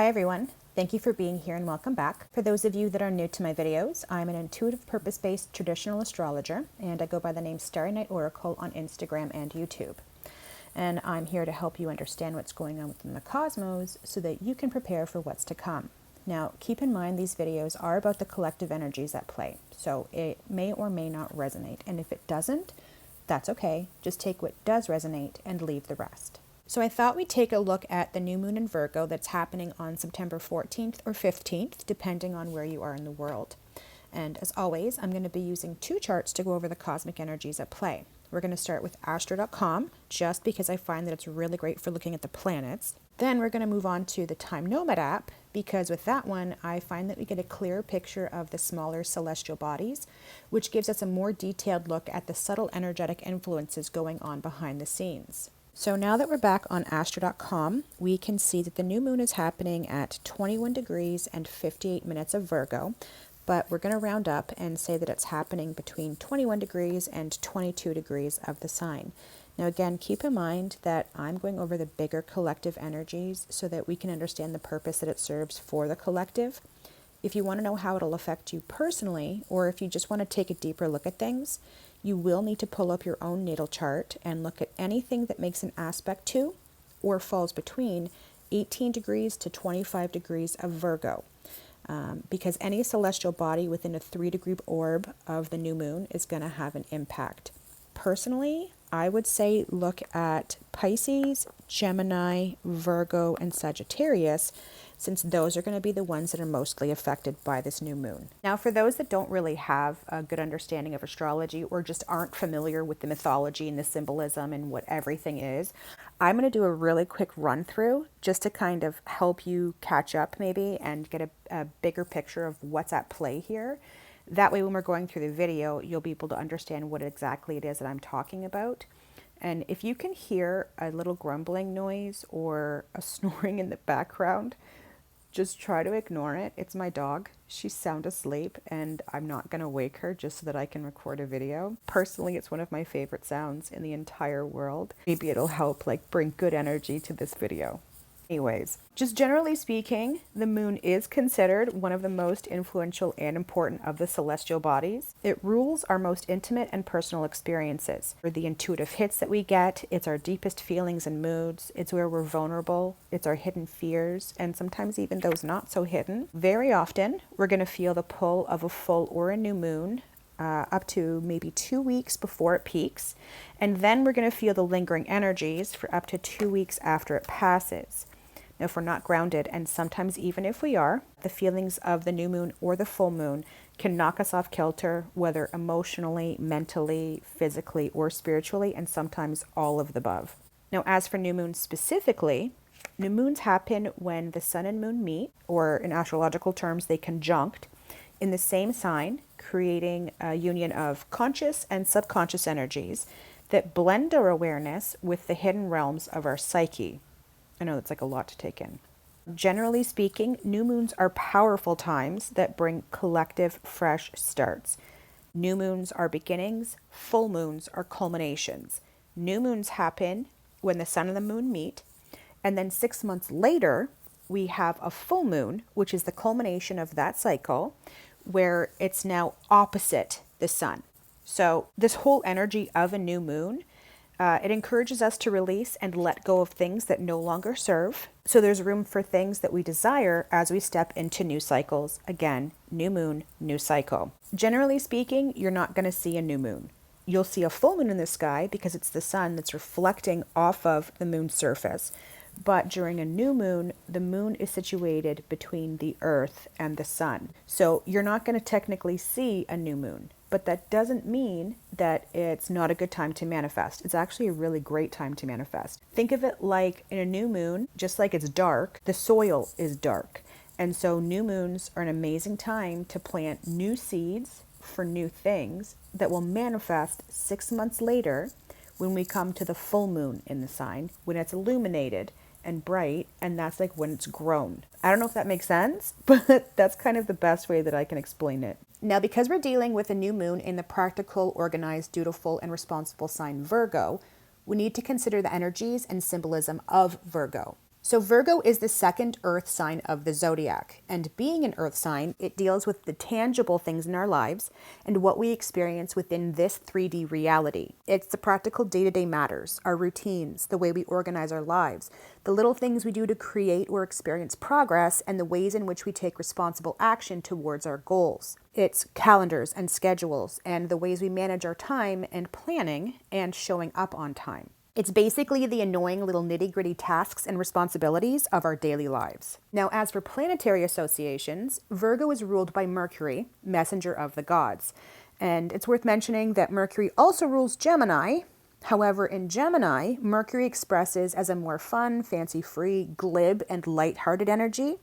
Hi everyone, thank you for being here and welcome back. For those of you that are new to my videos, I'm an intuitive purpose-based traditional astrologer and I go by the name Starry Night Oracle on Instagram and YouTube. And I'm here to help you understand what's going on within the cosmos so that you can prepare for what's to come. Now, keep in mind these videos are about the collective energies at play, so it may or may not resonate. And if it doesn't, that's okay. Just take what does resonate and leave the rest. So I thought we'd take a look at the new moon in Virgo that's happening on September 14th or 15th, depending on where you are in the world. And as always, I'm going to be using two charts to go over the cosmic energies at play. We're going to start with Astro.com, just because I find that it's really great for looking at the planets. Then we're going to move on to the Time Nomad app, because with that one, I find that we get a clearer picture of the smaller celestial bodies, which gives us a more detailed look at the subtle energetic influences going on behind the scenes. So now that we're back on Astro.com, we can see that the new moon is happening at 21 degrees and 58 minutes of Virgo, but we're going to round up and say that it's happening between 21 degrees and 22 degrees of the sign. Now again, keep in mind that I'm going over the bigger collective energies so that we can understand the purpose that it serves for the collective. If you want to know how it'll affect you personally, or if you just want to take a deeper look at things, you will need to pull up your own natal chart and look at anything that makes an aspect to or falls between 18 degrees to 25 degrees of Virgo. Because any celestial body within a 3-degree orb of the new moon is going to have an impact. Personally, I would say look at Pisces, Gemini, Virgo, and Sagittarius, since those are going to be the ones that are mostly affected by this new moon. Now, for those that don't really have a good understanding of astrology or just aren't familiar with the mythology and the symbolism and what everything is, I'm going to do a really quick run through just to kind of help you catch up maybe and get a bigger picture of what's at play here. That way, when we're going through the video, you'll be able to understand what exactly it is that I'm talking about. And if you can hear a little grumbling noise or a snoring in the background, just try to ignore it. It's my dog. She's sound asleep and I'm not going to wake her just so that I can record a video. Personally, it's one of my favorite sounds in the entire world. Maybe it'll help bring good energy to this video. Anyways, just generally speaking, the moon is considered one of the most influential and important of the celestial bodies. It rules our most intimate and personal experiences. For the intuitive hits that we get, it's our deepest feelings and moods, it's where we're vulnerable, it's our hidden fears, and sometimes even those not so hidden. Very often, we're going to feel the pull of a full or a new moon, up to maybe 2 weeks before it peaks, and then we're going to feel the lingering energies for up to 2 weeks after it passes. Now, if we're not grounded, and sometimes even if we are, the feelings of the new moon or the full moon can knock us off kilter, whether emotionally, mentally, physically, or spiritually, and sometimes all of the above. Now, as for new moons specifically, new moons happen when the sun and moon meet, or in astrological terms, they conjunct, in the same sign, creating a union of conscious and subconscious energies that blend our awareness with the hidden realms of our psyche. I know that's a lot to take in. Generally speaking, new moons are powerful times that bring collective fresh starts. New moons are beginnings, full moons are culminations. New moons happen when the sun and the moon meet, and then 6 months later, we have a full moon, which is the culmination of that cycle, where it's now opposite the sun. So this whole energy of a new moon, it encourages us to release and let go of things that no longer serve. So there's room for things that we desire as we step into new cycles. Again, new moon, new cycle. Generally speaking, you're not going to see a new moon. You'll see a full moon in the sky because it's the sun that's reflecting off of the moon's surface. But during a new moon, the moon is situated between the earth and the sun. So you're not going to technically see a new moon. But that doesn't mean that it's not a good time to manifest. It's actually a really great time to manifest. Think of it like in a new moon, just like it's dark, the soil is dark. And so new moons are an amazing time to plant new seeds for new things that will manifest 6 months later when we come to the full moon in the sign, when it's illuminated and bright, and that's when it's grown. I don't know if that makes sense, but that's kind of the best way that I can explain it. Now, because we're dealing with a new moon in the practical, organized, dutiful, and responsible sign Virgo, we need to consider the energies and symbolism of Virgo. So Virgo is the second earth sign of the zodiac, and being an earth sign, it deals with the tangible things in our lives and what we experience within this 3D reality. It's the practical day-to-day matters, our routines, the way we organize our lives, the little things we do to create or experience progress, and the ways in which we take responsible action towards our goals. It's calendars and schedules and the ways we manage our time and planning and showing up on time. It's basically the annoying little nitty-gritty tasks and responsibilities of our daily lives. Now, as for planetary associations, Virgo is ruled by Mercury, messenger of the gods. And it's worth mentioning that Mercury also rules Gemini. However, in Gemini, Mercury expresses as a more fun, fancy-free, glib, and light-hearted energy.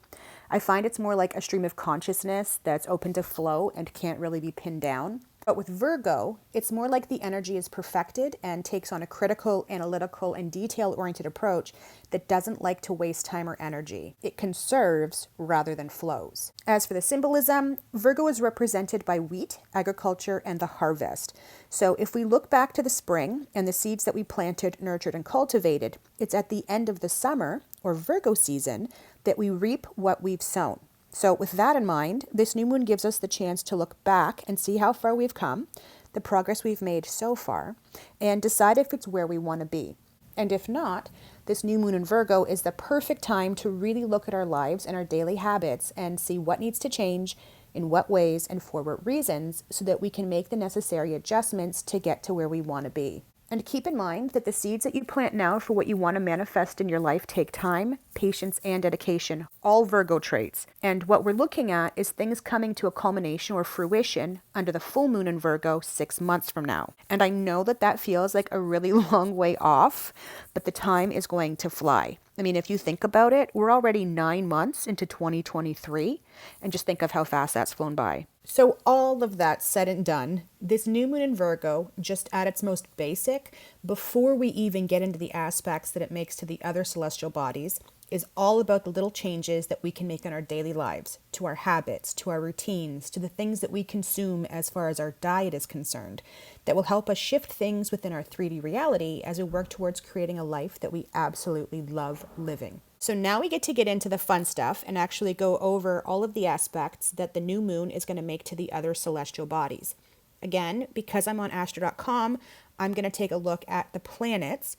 I find it's more like a stream of consciousness that's open to flow and can't really be pinned down. But with Virgo, it's more like the energy is perfected and takes on a critical, analytical, and detail-oriented approach that doesn't like to waste time or energy. It conserves rather than flows. As for the symbolism, Virgo is represented by wheat, agriculture, and the harvest. So if we look back to the spring and the seeds that we planted, nurtured, and cultivated, it's at the end of the summer, or Virgo season, that we reap what we've sown. So with that in mind, this new moon gives us the chance to look back and see how far we've come, the progress we've made so far, and decide if it's where we want to be. And if not, this new moon in Virgo is the perfect time to really look at our lives and our daily habits and see what needs to change, in what ways, and for what reasons, so that we can make the necessary adjustments to get to where we want to be. And keep in mind that the seeds that you plant now for what you want to manifest in your life take time, patience, and dedication, all Virgo traits. And what we're looking at is things coming to a culmination or fruition under the full moon in Virgo 6 months from now. And I know that that feels like a really long way off, but the time is going to fly. I mean, if you think about it, we're already 9 months into 2023, and just think of how fast that's flown by. So all of that said and done, this new moon in Virgo, just at its most basic, before we even get into the aspects that it makes to the other celestial bodies, is all about the little changes that we can make in our daily lives, to our habits, to our routines, to the things that we consume as far as our diet is concerned, that will help us shift things within our 3D reality as we work towards creating a life that we absolutely love living. So now we get to get into the fun stuff and actually go over all of the aspects that the new moon is going to make to the other celestial bodies. Again, because I'm on astro.com, I'm going to take a look at the planets,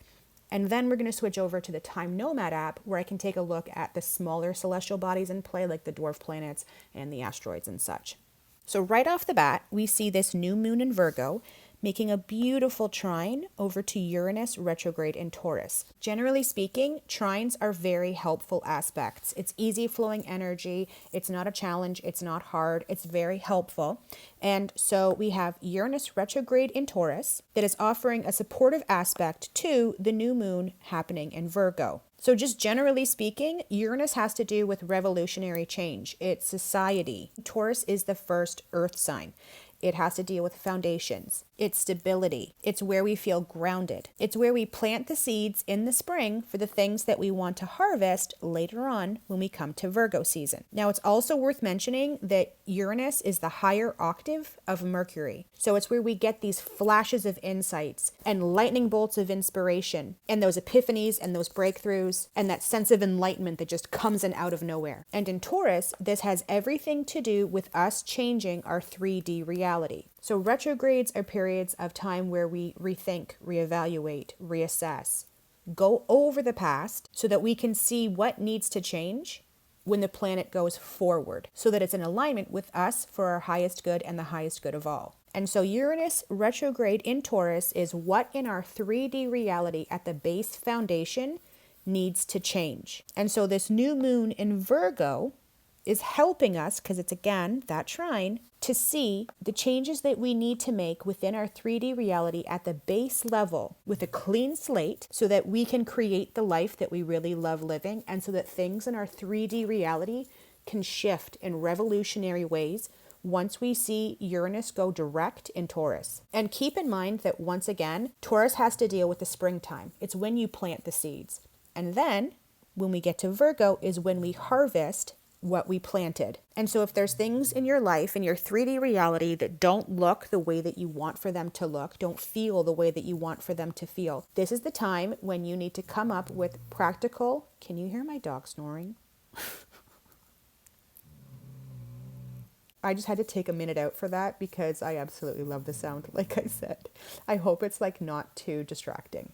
and then we're going to switch over to the Time Nomad app where I can take a look at the smaller celestial bodies in play, like the dwarf planets and the asteroids and such. So right off the bat, we see this new moon in Virgo making a beautiful trine over to Uranus retrograde in Taurus. Generally speaking, trines are very helpful aspects. It's easy flowing energy. It's not a challenge. It's not hard. It's very helpful. And so we have Uranus retrograde in Taurus that is offering a supportive aspect to the new moon happening in Virgo. So just generally speaking, Uranus has to do with revolutionary change. It's society. Taurus is the first earth sign. It has to deal with foundations. It's stability. It's where we feel grounded. It's where we plant the seeds in the spring for the things that we want to harvest later on when we come to Virgo season. Now, it's also worth mentioning that Uranus is the higher octave of Mercury. So it's where we get these flashes of insights and lightning bolts of inspiration and those epiphanies and those breakthroughs and that sense of enlightenment that just comes in out of nowhere. And in Taurus, this has everything to do with us changing our 3D reality. So retrogrades are periods of time where we rethink, reevaluate, reassess, go over the past so that we can see what needs to change when the planet goes forward, so that it's in alignment with us for our highest good and the highest good of all. And so Uranus retrograde in Taurus is what in our 3D reality at the base foundation needs to change. And so this new moon in Virgo is helping us, because it's again that trine, to see the changes that we need to make within our 3D reality at the base level with a clean slate so that we can create the life that we really love living, and so that things in our 3D reality can shift in revolutionary ways once we see Uranus go direct in Taurus. And keep in mind that once again, Taurus has to deal with the springtime. It's when you plant the seeds. And then when we get to Virgo is when we harvest what we planted. And so if there's things in your life, in your 3D reality, that don't look the way that you want for them to look, don't feel the way that you want for them to feel, this is the time when you need to come up with practical... Can you hear my dog snoring? I just had to take a minute out for that because I absolutely love the sound, like I said. I hope it's like not too distracting.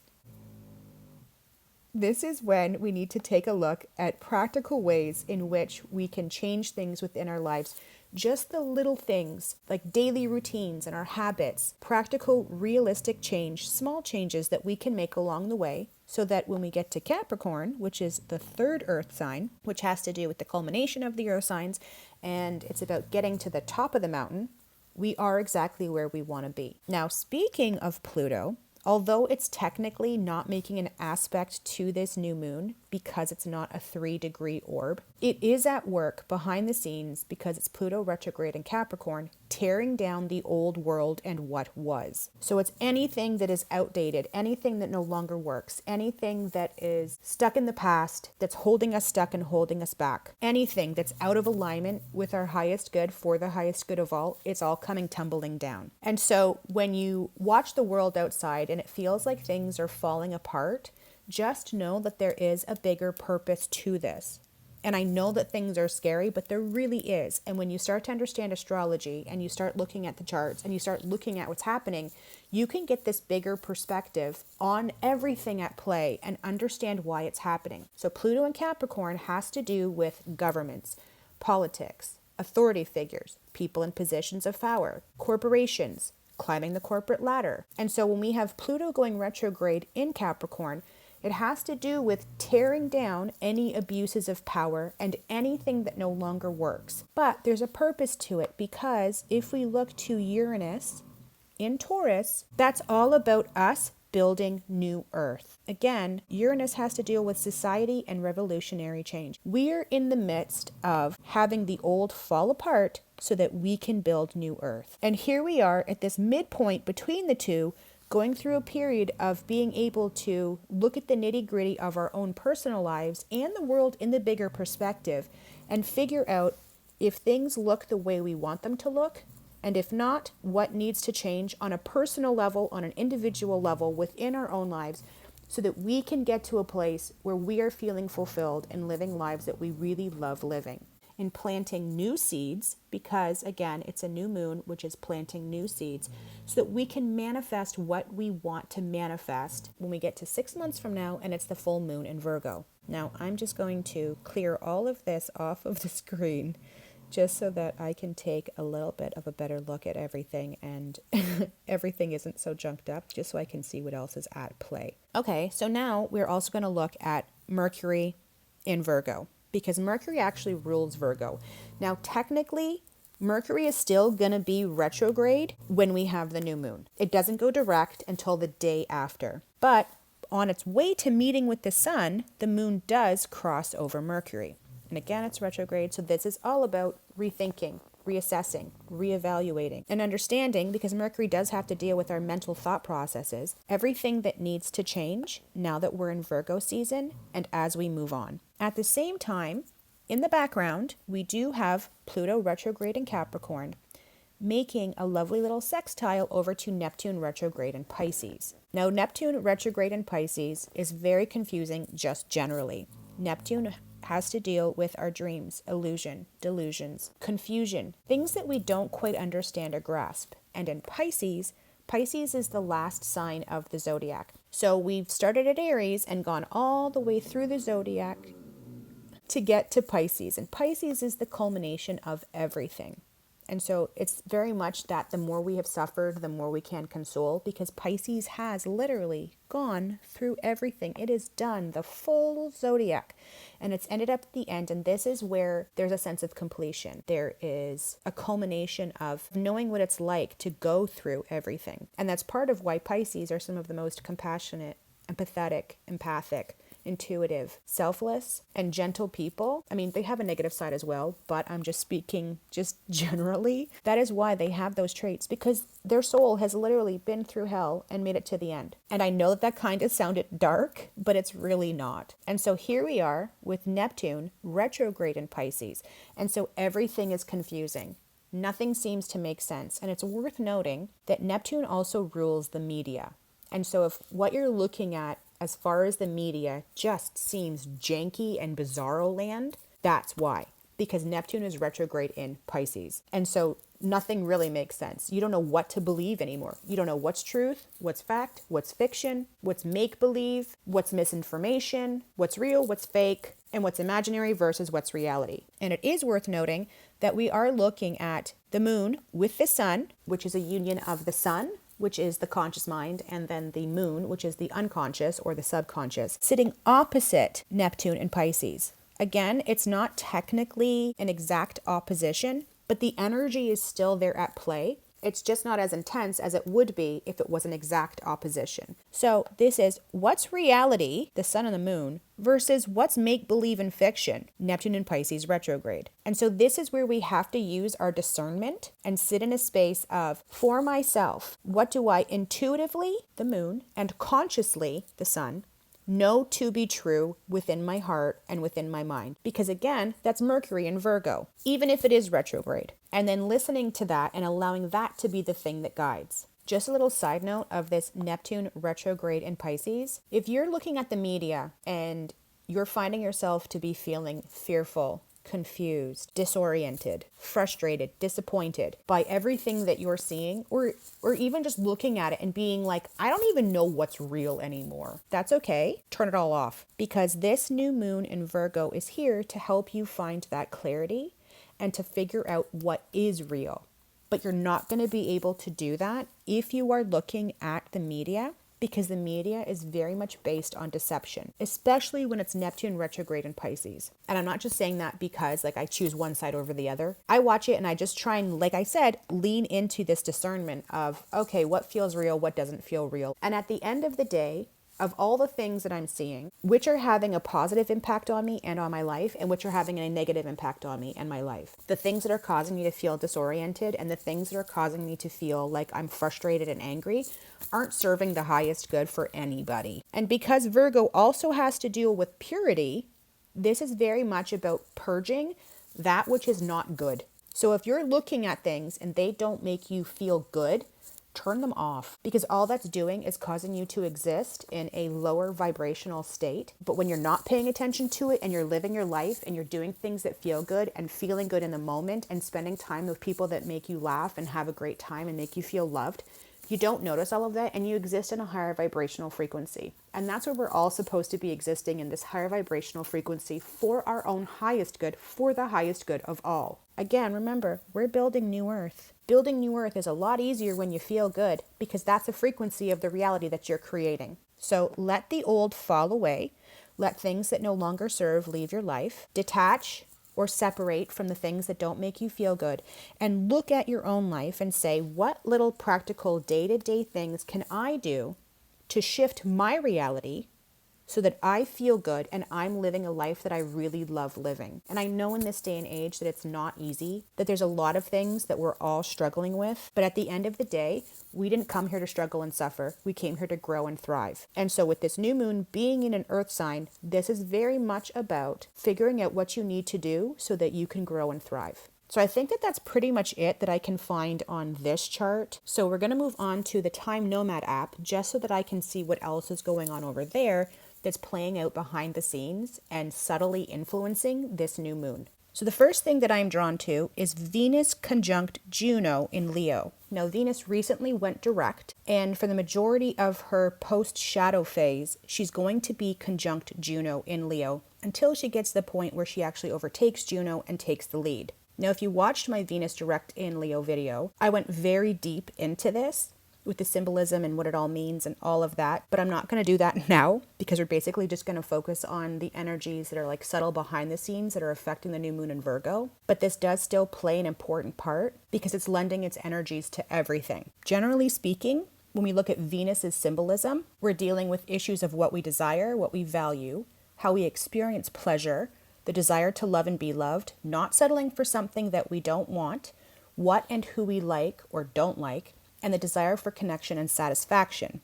This is when we need to take a look at practical ways in which we can change things within our lives. Just the little things like daily routines and our habits, practical, realistic change, small changes that we can make along the way so that when we get to Capricorn, which is the third earth sign, which has to do with the culmination of the earth signs, and it's about getting to the top of the mountain, we are exactly where we want to be. Now, speaking of Pluto, although it's technically not making an aspect to this new moon because it's not a 3-degree orb, it is at work behind the scenes because it's Pluto retrograde in Capricorn, tearing down the old world and what was. So it's anything that is outdated, anything that no longer works, anything that is stuck in the past, that's holding us stuck and holding us back, anything that's out of alignment with our highest good for the highest good of all, it's all coming tumbling down. And so when you watch the world outside and it feels like things are falling apart, just know that there is a bigger purpose to this. And I know that things are scary, but there really is. And when you start to understand astrology and you start looking at the charts and you start looking at what's happening, you can get this bigger perspective on everything at play and understand why it's happening. So Pluto in Capricorn has to do with governments, politics, authority figures, people in positions of power, corporations, climbing the corporate ladder. And so when we have Pluto going retrograde in Capricorn, it has to do with tearing down any abuses of power and anything that no longer works. But there's a purpose to it because if we look to Uranus in Taurus, that's all about us building new earth. Again, Uranus has to deal with society and revolutionary change. We're in the midst of having the old fall apart so that we can build new earth. And here we are at this midpoint between the two, going through a period of being able to look at the nitty-gritty of our own personal lives and the world in the bigger perspective and figure out if things look the way we want them to look, and if not, what needs to change on a personal level, on an individual level within our own lives, so that we can get to a place where we are feeling fulfilled and living lives that we really love living. In planting new seeds, because again, it's a new moon, which is planting new seeds, so that we can manifest what we want to manifest when we get to 6 months from now and it's the full moon in Virgo. Now, I'm just going to clear all of this off of the screen just so that I can take a little bit of a better look at everything and everything isn't so junked up, just so I can see what else is at play. Okay, so now we're also going to look at Mercury in Virgo, because Mercury actually rules Virgo. Now, technically, Mercury is still going to be retrograde when we have the new moon. It doesn't go direct until the day after. But on its way to meeting with the sun, the moon does cross over Mercury. And again, it's retrograde, so this is all about rethinking, reassessing, reevaluating, and understanding, because Mercury does have to deal with our mental thought processes, everything that needs to change now that we're in Virgo season and as we move on. At the same time, in the background, we do have Pluto retrograde in Capricorn, making a lovely little sextile over to Neptune retrograde in Pisces. Now, Neptune retrograde in Pisces is very confusing just generally. Neptune has to deal with our dreams, illusion, delusions, confusion, things that we don't quite understand or grasp. And in Pisces, Pisces is the last sign of the zodiac. So we've started at Aries and gone all the way through the zodiac to get to Pisces. And Pisces is the culmination of everything. And so it's very much that the more we have suffered, the more we can console, because Pisces has literally gone through everything. It is done, the full zodiac, and it's ended up at the end. And this is where there's a sense of completion. There is a culmination of knowing what it's like to go through everything. And that's part of why Pisces are some of the most compassionate, empathetic, empathic, intuitive, selfless, and gentle people. I mean, they have a negative side as well, but I'm just speaking just generally. That is why they have those traits, because their soul has literally been through hell and made it to the end. And I know that that kind of sounded dark, but it's really not. And so here we are with Neptune retrograde in Pisces. And so everything is confusing. Nothing seems to make sense. And it's worth noting that Neptune also rules the media. And so if what you're looking at as far as the media just seems janky and bizarro land, that's why. Because Neptune is retrograde in Pisces. And so nothing really makes sense. You don't know what to believe anymore. You don't know what's truth, what's fact, what's fiction, what's make-believe, what's misinformation, what's real, what's fake, and what's imaginary versus what's reality. And it is worth noting that we are looking at the moon with the sun, which is a union of the sun, which is the conscious mind, and then the moon, which is the unconscious or the subconscious, sitting opposite Neptune in Pisces. Again, it's not technically an exact opposition, but the energy is still there at play. It's just not as intense as it would be if it was an exact opposition. So this is what's reality, the sun and the moon, versus what's make-believe and fiction, Neptune and Pisces retrograde. And so this is where we have to use our discernment and sit in a space of, for myself, what do I intuitively, the moon, and consciously, the sun, know to be true within my heart and within my mind? Because again, that's Mercury in Virgo, even if it is retrograde. And then listening to that and allowing that to be the thing that guides. Just a little side note of this Neptune retrograde in Pisces. If you're looking at the media and you're finding yourself to be feeling fearful, confused, disoriented, frustrated, disappointed by everything that you're seeing, or even just looking at it and being like, I don't even know what's real anymore. That's okay. Turn it all off, because this new moon in Virgo is here to help you find that clarity and to figure out what is real. But you're not going to be able to do that if you are looking at the media, because the media is very much based on deception, especially when it's Neptune retrograde in Pisces. And I'm not just saying that because I choose one side over the other. I watch it and I just try and, like I said, lean into this discernment of, okay, what feels real, what doesn't feel real. And at the end of the day, of all the things that I'm seeing, which are having a positive impact on me and on my life, and which are having a negative impact on me and my life. The things that are causing me to feel disoriented and the things that are causing me to feel like I'm frustrated and angry aren't serving the highest good for anybody. And because Virgo also has to deal with purity, this is very much about purging that which is not good. So if you're looking at things and they don't make you feel good, turn them off, because all that's doing is causing you to exist in a lower vibrational state. But when you're not paying attention to it and you're living your life and you're doing things that feel good and feeling good in the moment and spending time with people that make you laugh and have a great time and make you feel loved, you don't notice all of that and you exist in a higher vibrational frequency. And that's where we're all supposed to be existing, in this higher vibrational frequency for our own highest good, for the highest good of all. Again, remember, we're building New Earth. Building New Earth is a lot easier when you feel good, because that's a frequency of the reality that you're creating. So let the old fall away. Let things that no longer serve leave your life. Detach or separate from the things that don't make you feel good, and look at your own life and say, what little practical day-to-day things can I do to shift my reality so that I feel good and I'm living a life that I really love living? And I know in this day and age that it's not easy, that there's a lot of things that we're all struggling with. But at the end of the day, we didn't come here to struggle and suffer. We came here to grow and thrive. And so with this new moon being in an earth sign, this is very much about figuring out what you need to do so that you can grow and thrive. So I think that that's pretty much it that I can find on this chart. So we're going to move on to the Time Nomad app, just so that I can see what else is going on over there that's playing out behind the scenes and subtly influencing this new moon. So the first thing that I'm drawn to is Venus conjunct Juno in Leo. Now, Venus recently went direct, and for the majority of her post-shadow phase, she's going to be conjunct Juno in Leo until she gets to the point where she actually overtakes Juno and takes the lead. Now, if you watched my Venus direct in Leo video, I went very deep into this with the symbolism and what it all means and all of that. But I'm not going to do that now, because we're basically just going to focus on the energies that are subtle behind the scenes that are affecting the new moon in Virgo. But this does still play an important part because it's lending its energies to everything. Generally speaking, when we look at Venus's symbolism, we're dealing with issues of what we desire, what we value, how we experience pleasure, the desire to love and be loved, not settling for something that we don't want, what and who we like or don't like, and the desire for connection and satisfaction.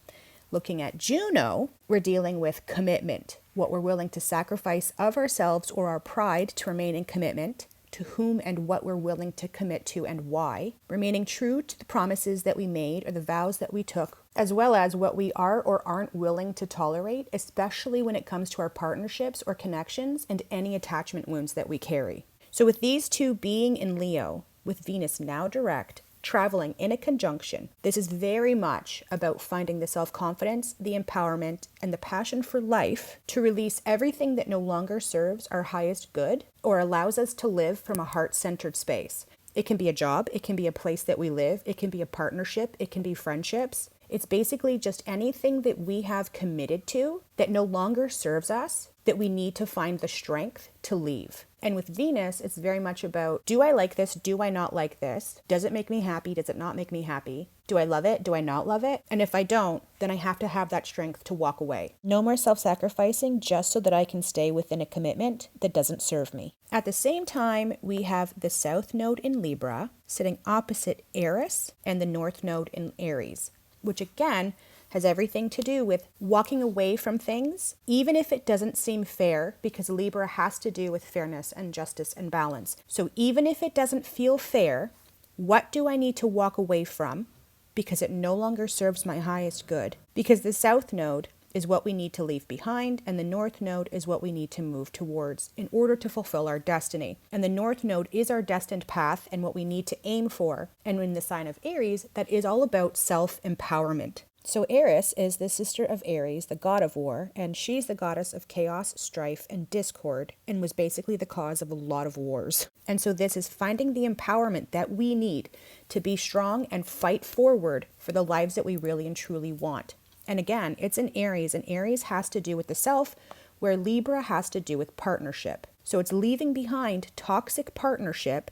Looking at Juno, we're dealing with commitment, what we're willing to sacrifice of ourselves or our pride to remain in commitment, to whom and what we're willing to commit to and why, remaining true to the promises that we made or the vows that we took, as well as what we are or aren't willing to tolerate, especially when it comes to our partnerships or connections and any attachment wounds that we carry. So with these two being in Leo, with Venus now direct, traveling in a conjunction, this is very much about finding the self-confidence, the empowerment, and the passion for life to release everything that no longer serves our highest good or allows us to live from a heart-centered space. It can be a job, it can be a place that we live, it can be a partnership, it can be friendships. It's basically just anything that we have committed to that no longer serves us, that we need to find the strength to leave. And with Venus, it's very much about, do I like this? Do I not like this? Does it make me happy? Does it not make me happy? Do I love it? Do I not love it? And if I don't, then I have to have that strength to walk away. No more self-sacrificing just so that I can stay within a commitment that doesn't serve me. At the same time, we have the South Node in Libra sitting opposite Eris and the North Node in Aries, which again has everything to do with walking away from things, even if it doesn't seem fair, because Libra has to do with fairness and justice and balance. So even if it doesn't feel fair, what do I need to walk away from? Because it no longer serves my highest good. Because the South Node is what we need to leave behind, and the North Node is what we need to move towards in order to fulfill our destiny. And the North Node is our destined path and what we need to aim for. And in the sign of Aries, that is all about self-empowerment. So Eris is the sister of Ares, the god of war, and she's the goddess of chaos, strife, and discord, and was basically the cause of a lot of wars. And so this is finding the empowerment that we need to be strong and fight forward for the lives that we really and truly want. And again, it's in Aries, and Aries has to do with the self, where Libra has to do with partnership. So it's leaving behind toxic partnership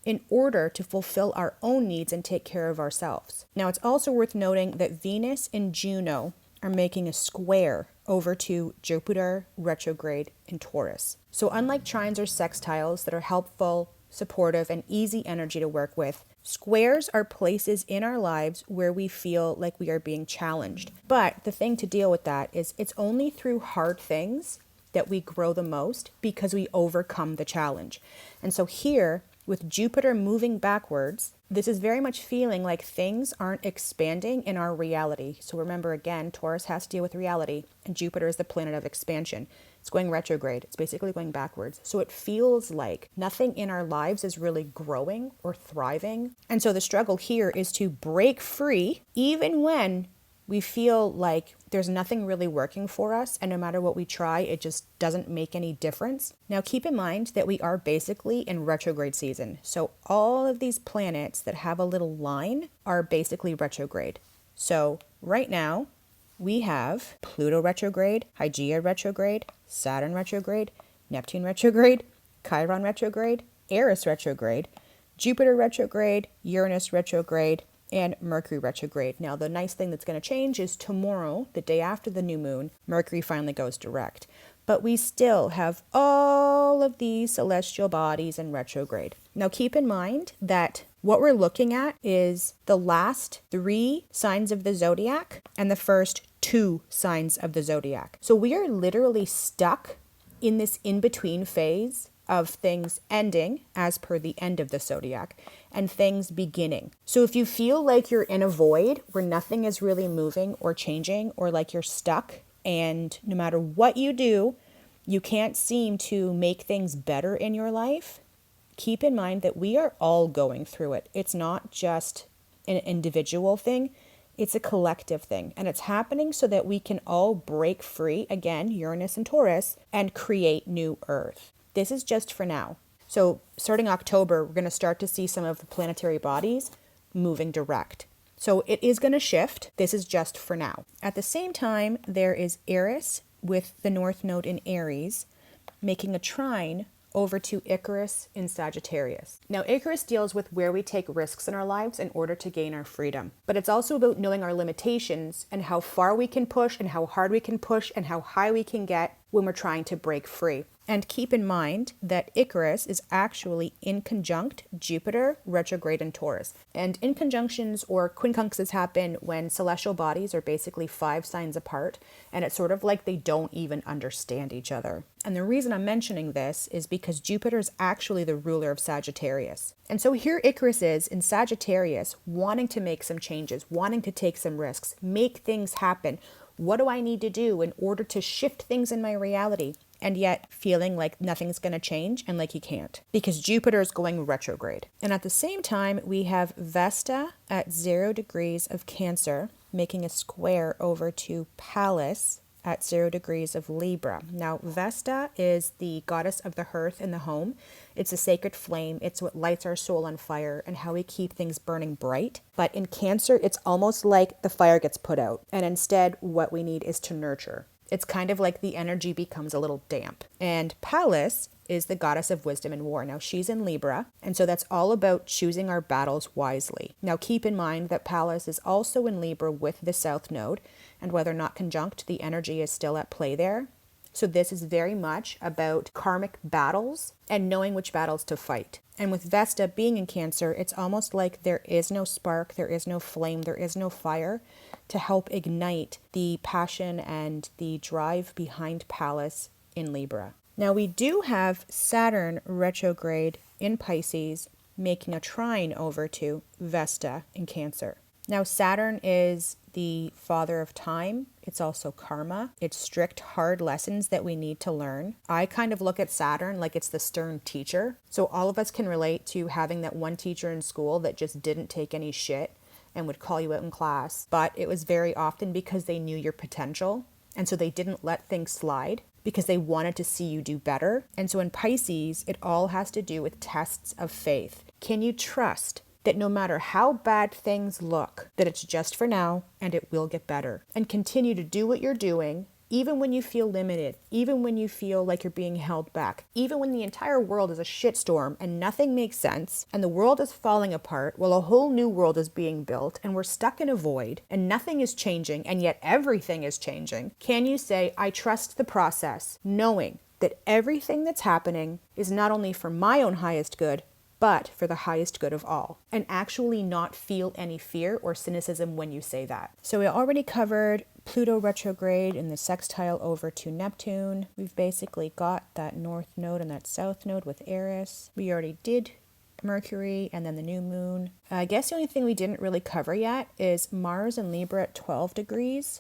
in order to fulfill our own needs and take care of ourselves. Now, it's also worth noting that Venus and Juno are making a square over to Jupiter retrograde in Taurus. So unlike trines or sextiles that are helpful, supportive, and easy energy to work with, squares are places in our lives where we feel like we are being challenged. But the thing to deal with that is it's only through hard things that we grow the most because we overcome the challenge. And so here, with Jupiter moving backwards, this is very much feeling like things aren't expanding in our reality. So remember, again, Taurus has to deal with reality, and Jupiter is the planet of expansion. It's going retrograde. It's basically going backwards. So it feels like nothing in our lives is really growing or thriving. And so the struggle here is to break free, even when we feel like there's nothing really working for us, and no matter what we try, it just doesn't make any difference. Now, keep in mind that we are basically in retrograde season. So all of these planets that have a little line are basically retrograde. So right now, we have Pluto retrograde, Hygeia retrograde, Saturn retrograde, Neptune retrograde, Chiron retrograde, Eris retrograde, Jupiter retrograde, Uranus retrograde, and Mercury retrograde. Now, the nice thing that's going to change is tomorrow, the day after the new moon, Mercury finally goes direct. But we still have all of these celestial bodies in retrograde. Now, keep in mind that what we're looking at is the last 3 signs of the zodiac and the first 2 signs of the zodiac. So we are literally stuck in this in-between phase of things ending as per the end of the zodiac and things beginning. So if you feel like you're in a void where nothing is really moving or changing, or like you're stuck and no matter what you do, you can't seem to make things better in your life, keep in mind that we are all going through it. It's not just an individual thing. It's a collective thing, and it's happening so that we can all break free, again, Uranus and Taurus, and create new Earth. This is just for now. So starting October, we're going to start to see some of the planetary bodies moving direct. So it is going to shift. This is just for now. At the same time, there is Eris with the North Node in Aries making a trine over to Icarus in Sagittarius. Now, Icarus deals with where we take risks in our lives in order to gain our freedom. But it's also about knowing our limitations and how far we can push and how hard we can push and how high we can get when we're trying to break free. And keep in mind that Icarus is actually in conjunct Jupiter retrograde in Taurus. And inconjunctions or quincunxes happen when celestial bodies are basically 5 signs apart, and it's sort of like they don't even understand each other. And the reason I'm mentioning this is because Jupiter is actually the ruler of Sagittarius. And so here Icarus is in Sagittarius, wanting to make some changes, wanting to take some risks, make things happen. What do I need to do in order to shift things in my reality? And yet feeling like nothing's going to change and like he can't because Jupiter is going retrograde. And at the same time, we have Vesta at 0 degrees of Cancer, making a square over to Pallas at 0 degrees of Libra. Now, Vesta is the goddess of the hearth in the home. It's a sacred flame. It's what lights our soul on fire and how we keep things burning bright. But in Cancer, it's almost like the fire gets put out. And instead, what we need is to nurture. It's kind of like the energy becomes a little damp. And Pallas is the goddess of wisdom and war. Now, she's in Libra, and so that's all about choosing our battles wisely. Now, keep in mind that Pallas is also in Libra with the South Node, and whether or not conjunct, the energy is still at play there. So this is very much about karmic battles and knowing which battles to fight. And with Vesta being in Cancer, it's almost like there is no spark, there is no flame, there is no fire to help ignite the passion and the drive behind Pallas in Libra. Now we do have Saturn retrograde in Pisces, making a trine over to Vesta in Cancer. Now Saturn is the father of time. It's also karma. It's strict, hard lessons that we need to learn. I kind of look at Saturn like it's the stern teacher. So all of us can relate to having that one teacher in school that just didn't take any shit and would call you out in class. But it was very often because they knew your potential. And so they didn't let things slide because they wanted to see you do better. And so in Pisces, it all has to do with tests of faith. Can you trust that no matter how bad things look, that it's just for now and it will get better? And continue to do what you're doing, even when you feel limited, even when you feel like you're being held back, even when the entire world is a shitstorm and nothing makes sense and the world is falling apart while a whole new world is being built and we're stuck in a void and nothing is changing and yet everything is changing. Can you say, I trust the process, knowing that everything that's happening is not only for my own highest good, but for the highest good of all, and actually not feel any fear or cynicism when you say that. So we already covered Pluto retrograde and the sextile over to Neptune. We've basically got that north node and that south node with Eris. We already did Mercury and then the new moon. I guess the only thing we didn't really cover yet is Mars and Libra at 12 degrees.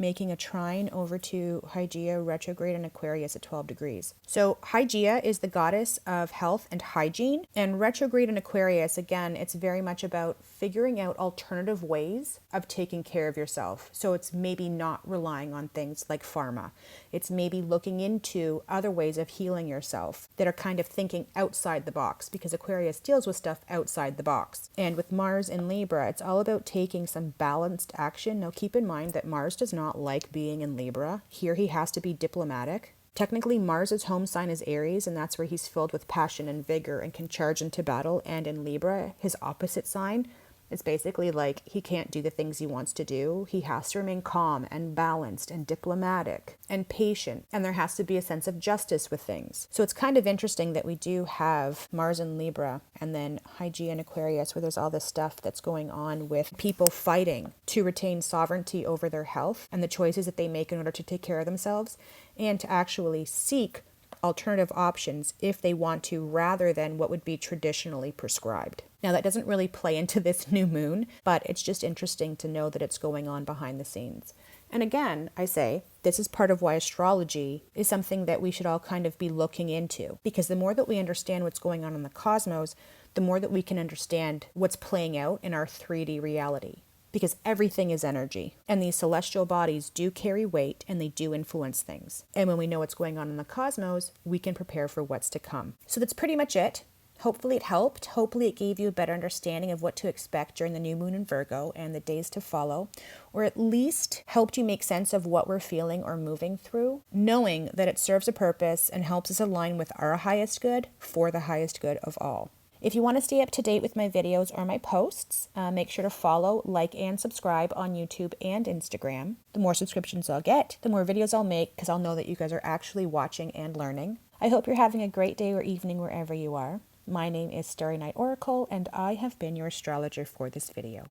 Making a trine over to Hygeia retrograde in Aquarius at 12 degrees. So Hygeia is the goddess of health and hygiene, and retrograde in Aquarius, again, it's very much about figuring out alternative ways of taking care of yourself. So it's maybe not relying on things like pharma. It's maybe looking into other ways of healing yourself that are kind of thinking outside the box, because Aquarius deals with stuff outside the box. And with Mars in Libra, it's all about taking some balanced action. Now keep in mind that Mars does not like being in Libra. Here he has to be diplomatic. Technically, Mars's home sign is Aries, and that's where he's filled with passion and vigor and can charge into battle. And in Libra, his opposite sign, it's basically like he can't do the things he wants to do. He has to remain calm and balanced and diplomatic and patient. And there has to be a sense of justice with things. So it's kind of interesting that we do have Mars in Libra and then Hygeia in Aquarius, where there's all this stuff that's going on with people fighting to retain sovereignty over their health and the choices that they make in order to take care of themselves and to actually seek alternative options if they want to, rather than what would be traditionally prescribed. Now, that doesn't really play into this new moon, but it's just interesting to know that it's going on behind the scenes. And again, I say, this is part of why astrology is something that we should all kind of be looking into, because the more that we understand what's going on in the cosmos, the more that we can understand what's playing out in our 3D reality. Because everything is energy, and these celestial bodies do carry weight and they do influence things. And when we know what's going on in the cosmos, we can prepare for what's to come. So that's pretty much it. Hopefully it helped. Hopefully it gave you a better understanding of what to expect during the new moon in Virgo and the days to follow, or at least helped you make sense of what we're feeling or moving through, knowing that it serves a purpose and helps us align with our highest good for the highest good of all. If you want to stay up to date with my videos or my posts, make sure to follow, like, and subscribe on YouTube and Instagram. The more subscriptions I'll get, the more videos I'll make, because I'll know that you guys are actually watching and learning. I hope you're having a great day or evening wherever you are. My name is Starry Night Oracle, and I have been your astrologer for this video.